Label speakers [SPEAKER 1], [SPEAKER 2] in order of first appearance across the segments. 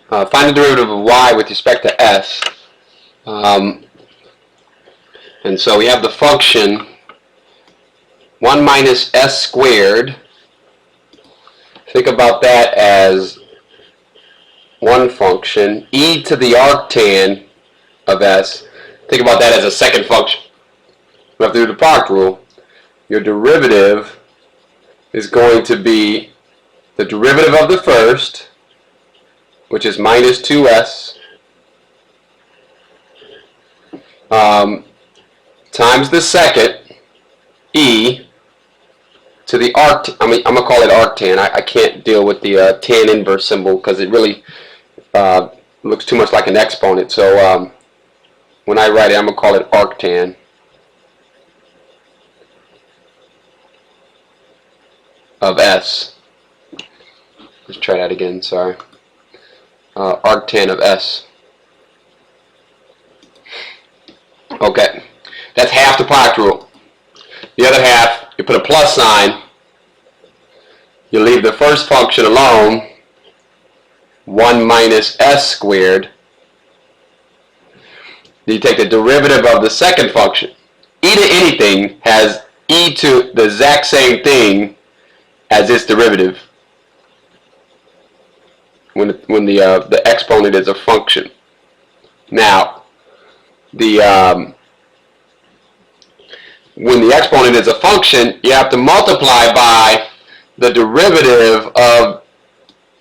[SPEAKER 1] Find the derivative of y with respect to s. And so we have the function 1 minus s squared. Think about that as one function. E to the arctan of s. Think about that as a second function. We have to do the product rule. Your derivative is going to be the derivative of the first, which is minus 2s, times the second, e, to the arc. I'm going to call it arctan. I can't deal with the tan inverse symbol because it really looks too much like an exponent. So when I write it, I'm going to call it arctan of s. Let's try that again, sorry. Arctan of s. Okay, that's half the product rule. The other half, you put a plus sign. You leave the first function alone, 1 minus s squared. You take the derivative of the second function. E to anything has e to the exact same thing as its derivative when the exponent is a function. Now, when the exponent is a function, you have to multiply by the derivative of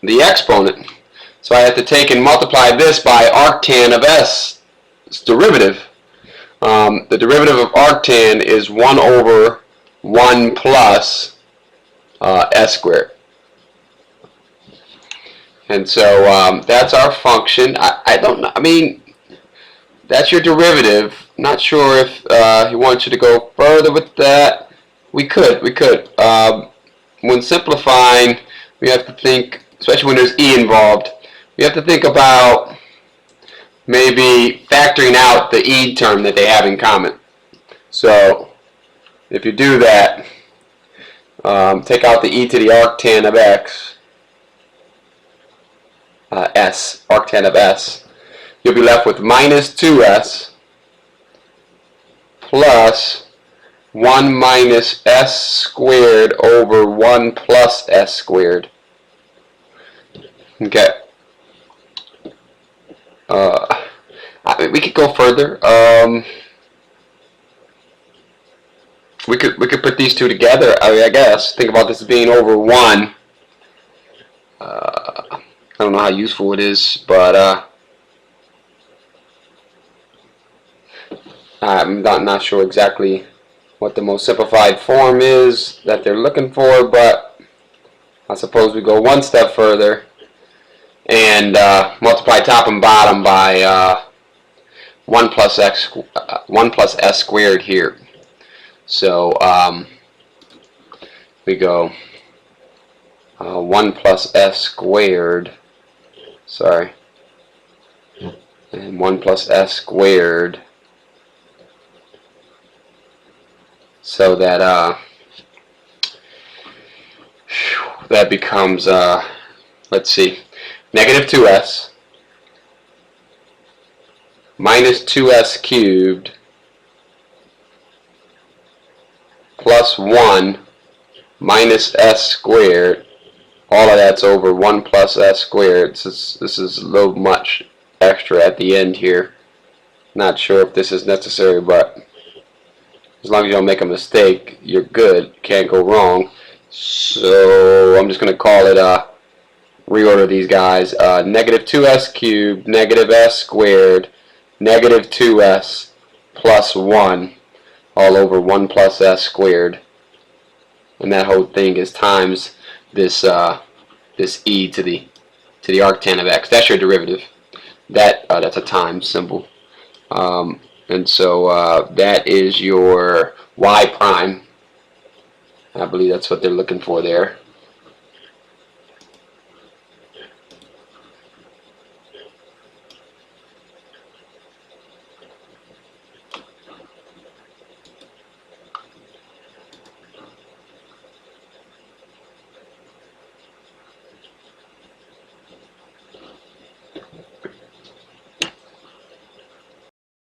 [SPEAKER 1] the exponent. So I have to take and multiply this by arctan of s, its derivative. The derivative of arctan is 1 over 1 plus s squared. And so that's our function. I mean, that's your derivative. Not sure if he wants you to go further with that. We could. When simplifying, we have to think, especially when there's e involved, we have to think about maybe factoring out the e term that they have in common. So if you do that, take out the e to the arctan of x, arctan of s, you'll be left with minus 2s plus 1 minus s squared over 1 plus s squared. Okay. We could go further. We could put these two together. I guess think about this as being over 1. I don't know how useful it is, but I'm not sure exactly what the most simplified form is that they're looking for, but I suppose we go one step further and multiply top and bottom by 1 plus s squared here. So we go 1 plus s squared, sorry, and 1 plus s squared, so that that becomes let's see, negative 2s minus 2s cubed plus 1 minus s squared. All of that's over 1 plus s squared. This is a little much extra at the end here. Not sure if this is necessary, but as long as you don't make a mistake, you're good. Can't go wrong. So I'm just going to call it, reorder these guys. Negative 2s cubed, negative s squared, negative 2s plus 1, all over 1 plus s squared. And that whole thing is times this this e to the arctan of x. That's your derivative. That's a times symbol. And so that is your y prime. I believe that's what they're looking for there.